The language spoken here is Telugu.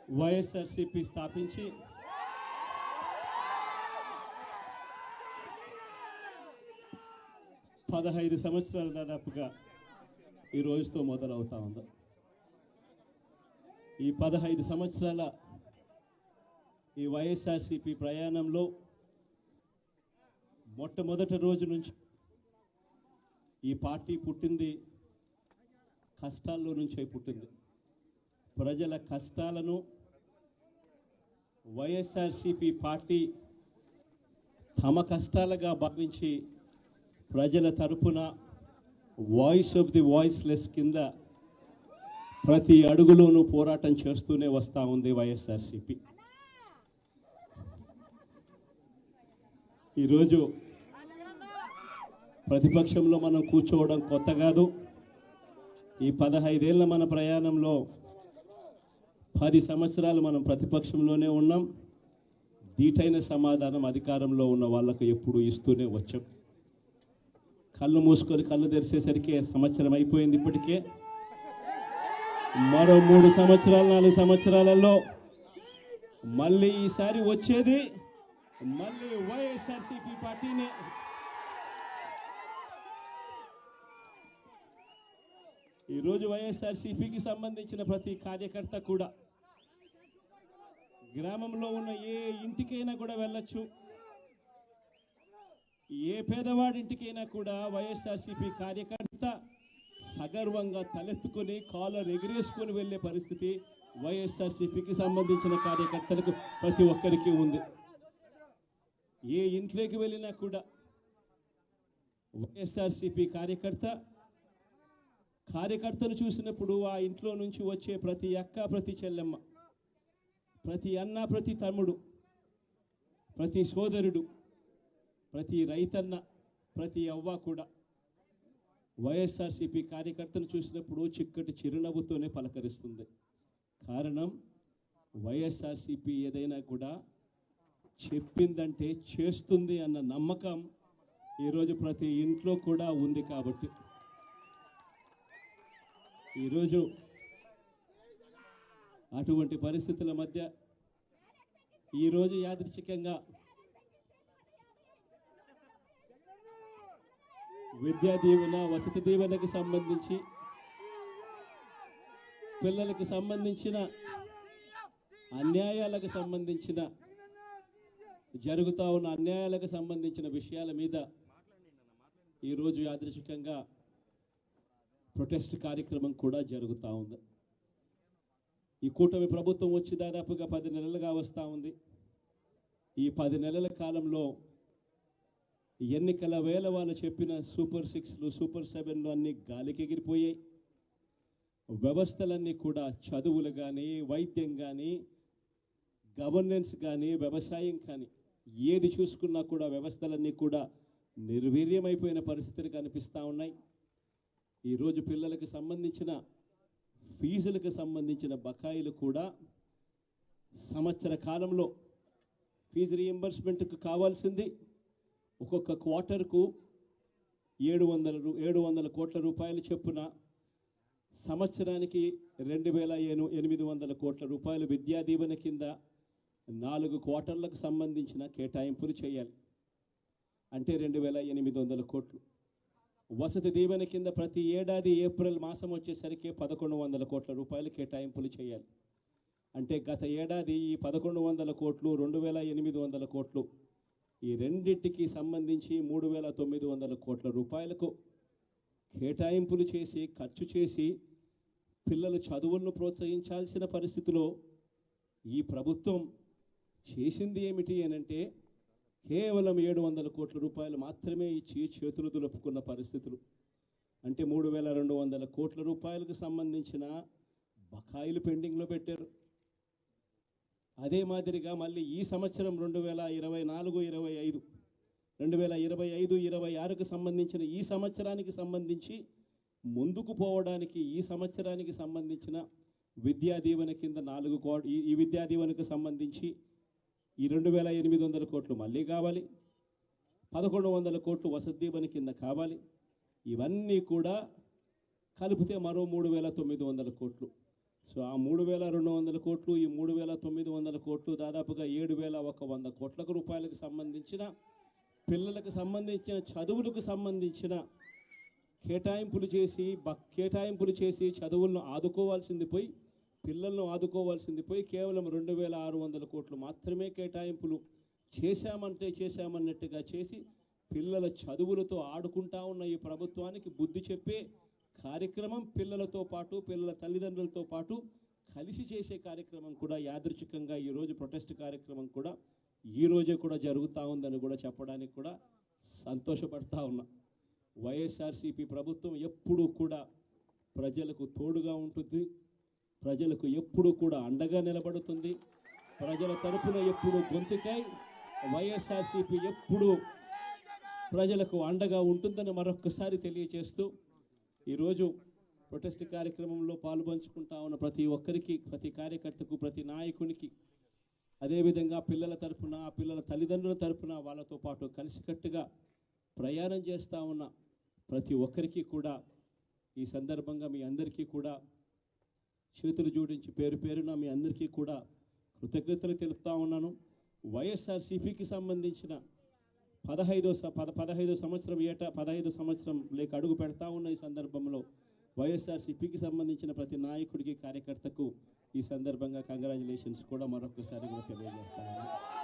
వైఎస్ఆర్సీపీ స్థాపించి 15 సంవత్సరాలు దాదాపుగా ఈ రోజుతో మొదలవుతా ఉంది. ఈ 15 సంవత్సరాల ఈ వైఎస్ఆర్సీపీ ప్రయాణంలో మొట్టమొదటి రోజు నుంచి ఈ పార్టీ పుట్టింది కష్టాల్లో నుంచే పుట్టింది. ప్రజల కష్టాలను వైఎస్ఆర్సీపీ పార్టీ తమ కష్టాలుగా భావించి ప్రజల తరపున వాయిస్ ఆఫ్ ది వాయిస్లెస్ కింద ప్రతి అడుగులోనూ పోరాటం చేస్తూనే వస్తూ ఉంది వైఎస్ఆర్సీపీ. ఈరోజు ప్రతిపక్షంలో మనం కూర్చోవడం కొత్త కాదు. ఈ 15 ఏళ్ల మన ప్రయాణంలో 10 సంవత్సరాలు మనం ప్రతిపక్షంలోనే ఉన్నాం. దీటైన సమాధానం అధికారంలో ఉన్న వాళ్ళకు ఎప్పుడు ఇస్తూనే వచ్చాం. కళ్ళు మూసుకొని కళ్ళు తెరిచేసరికి సంవత్సరం అయిపోయింది. ఇప్పటికే మరో 3 సంవత్సరాలు 4 సంవత్సరాలలో మళ్ళీ ఈసారి వచ్చేది మళ్ళీ వైఎస్ఆర్సీపీ పార్టీనే. ఈరోజు వైఎస్ఆర్సీపీకి సంబంధించిన ప్రతి కార్యకర్త కూడా గ్రామంలో ఉన్న ఏ ఇంటికైనా కూడా వెళ్ళొచ్చు. ఏ పేదవాడింటికైనా కూడా వైఎస్ఆర్సీపీ కార్యకర్త సగర్వంగా తలెత్తుకొని కాలర్ ఎగిరేసుకొని వెళ్ళే పరిస్థితి వైఎస్ఆర్సీపీకి సంబంధించిన కార్యకర్తలకు ప్రతి ఒక్కరికి ఉంది. ఏ ఇంట్లోకి వెళ్ళినా కూడా వైఎస్ఆర్సీపీ కార్యకర్తను చూసినప్పుడు ఆ ఇంట్లో నుంచి వచ్చే ప్రతి అక్క, ప్రతి చెల్లెమ్మ, ప్రతి అన్న, ప్రతి తమ్ముడు, ప్రతి సోదరుడు, ప్రతి రైతన్న, ప్రతి అవ్వ కూడా వైఎస్ఆర్సీపీ కార్యకర్తను చూసినప్పుడు చిక్కటి చిరునవ్వుతోనే పలకరిస్తుంది. కారణం వైఎస్ఆర్సీపీ ఏదైనా కూడా చెప్పిందంటే చేస్తుంది అన్న నమ్మకం ఈరోజు ప్రతి ఇంట్లో కూడా ఉంది. కాబట్టి ఈరోజు అటువంటి పరిస్థితుల మధ్య ఈరోజు యాదృచ్ఛికంగా విద్యా దీవెన, వసతి దీవెనకు సంబంధించి పిల్లలకు సంబంధించిన అన్యాయాలకు సంబంధించిన జరుగుతూ ఉన్న అన్యాయాలకు సంబంధించిన విషయాల మీద ఈరోజు యాదృచ్ఛికంగా ప్రొటెస్ట్ కార్యక్రమం కూడా జరుగుతూ ఉంది. ఈ కూటమి ప్రభుత్వం వచ్చి దాదాపుగా 10 నెలలుగా వస్తూ ఉంది. ఈ 10 నెలల కాలంలో ఎన్నికల వేళ వాళ్ళు చెప్పిన సూపర్ 6లు, సూపర్ 7లు అన్నీ గాలికి ఎగిరిపోయాయి. వ్యవస్థలన్నీ కూడా చదువులు కానీ, వైద్యం కానీ, గవర్నెన్స్ కానీ, వ్యవసాయం కానీ ఏది చూసుకున్నా కూడా వ్యవస్థలన్నీ కూడా నిర్వీర్యమైపోయిన పరిస్థితులు కనిపిస్తూ ఉన్నాయి. ఈరోజు పిల్లలకు సంబంధించిన ఫీజులకు సంబంధించిన బకాయిలు కూడా సంవత్సర కాలంలో ఫీజు రీయింబర్స్మెంట్కు కావాల్సింది ఒక్కొక్క క్వార్టర్కు 700 కోట్ల రూపాయలు చొప్పున సంవత్సరానికి 2,800 కోట్ల రూపాయలు విద్యా దీవెన కింద 4 క్వార్టర్లకు సంబంధించిన కేటాయింపులు చేయాలి. అంటే 2,800 కోట్లు. వసతి దీవెన కింద ప్రతి ఏడాది ఏప్రిల్ మాసం వచ్చేసరికి 1,100 కోట్ల రూపాయలు కేటాయింపులు చేయాలి. అంటే గత ఏడాది ఈ 1,100 కోట్లు, 2,800 కోట్లు, ఈ రెండింటికి సంబంధించి 3,900 కోట్ల రూపాయలకు కేటాయింపులు చేసి ఖర్చు చేసి పిల్లల చదువులను ప్రోత్సహించాల్సిన పరిస్థితిలో ఈ ప్రభుత్వం చేసింది ఏమిటి అనంటే కేవలం 700 కోట్ల రూపాయలు మాత్రమే ఇచ్చి చేతులు దులుపుకున్న పరిస్థితులు. అంటే 3,200 కోట్ల రూపాయలకు సంబంధించిన బకాయిలు పెండింగ్లో పెట్టారు. అదే మాదిరిగా మళ్ళీ ఈ సంవత్సరం 2024-25, 2025-26కు సంబంధించిన ఈ సంవత్సరానికి సంబంధించి ముందుకు పోవడానికి ఈ సంవత్సరానికి సంబంధించిన విద్యా దీవెన కింద 4 కోట్లు, ఈ విద్యా దీవెనకు సంబంధించి ఈ 2,800 కోట్లు మళ్ళీ కావాలి. 1,100 కోట్లు వసతి దీవెన కింద కావాలి. ఇవన్నీ కూడా కలిపితే మరో 3,900 కోట్లు. సో ఆ 3,200 కోట్లు, ఈ 3,900 కోట్లు, దాదాపుగా 7,100 కోట్ల రూపాయలకు సంబంధించిన పిల్లలకు సంబంధించిన చదువులకు సంబంధించిన కేటాయింపులు చేసి చదువులను ఆదుకోవాల్సింది పోయి, పిల్లలను ఆదుకోవాల్సింది పోయి కేవలం 2,600 కోట్లు మాత్రమే కేటాయింపులు చేశామన్నట్టుగా చేసి పిల్లల చదువులతో ఆడుకుంటా ఉన్న ఈ ప్రభుత్వానికి బుద్ధి చెప్పే కార్యక్రమం పిల్లలతో పాటు, పిల్లల తల్లిదండ్రులతో పాటు కలిసి చేసే కార్యక్రమం కూడా యాదృచ్ఛికంగా ఈరోజు ప్రొటెస్ట్ కార్యక్రమం కూడా ఈ రోజే కూడా జరుగుతూ ఉందని కూడా చెప్పడానికి కూడా సంతోషపడతా ఉన్నా. వైఎస్ఆర్సీపీ ప్రభుత్వం ఎప్పుడూ కూడా ప్రజలకు తోడుగా ఉంటుంది, ప్రజలకు ఎప్పుడూ కూడా అండగా నిలబడుతుంది, ప్రజల తరపున ఎప్పుడు గొంతుకై వైఎస్ఆర్సీపీ ఎప్పుడూ ప్రజలకు అండగా ఉంటుందని మరొక్కసారి తెలియజేస్తూ ఈరోజు ప్రొటెస్ట్ కార్యక్రమంలో పాల్పంచుకుంటా ఉన్న ప్రతి ఒక్కరికి, ప్రతి కార్యకర్తకు, ప్రతి నాయకునికి, అదేవిధంగా పిల్లల తరపున, పిల్లల తల్లిదండ్రుల తరపున వాళ్ళతో పాటు కలిసికట్టుగా ప్రయాణం చేస్తూ ఉన్న ప్రతి ఒక్కరికి కూడా ఈ సందర్భంగా మీ అందరికీ కూడా చేతులు జోడించి పేరు పేరున మీ అందరికీ కూడా కృతజ్ఞతలు తెలుపుతా ఉన్నాను. వైఎస్ఆర్సీపీకి సంబంధించిన 15వ సంవత్సరం లేక అడుగు పెడతా ఉన్న ఈ సందర్భంలో వైఎస్ఆర్సీపీకి సంబంధించిన ప్రతి నాయకుడికి, కార్యకర్తకు ఈ సందర్భంగా కంగ్రాచులేషన్స్ కూడా మరొకసారి కూడా తెలియజేస్తాను.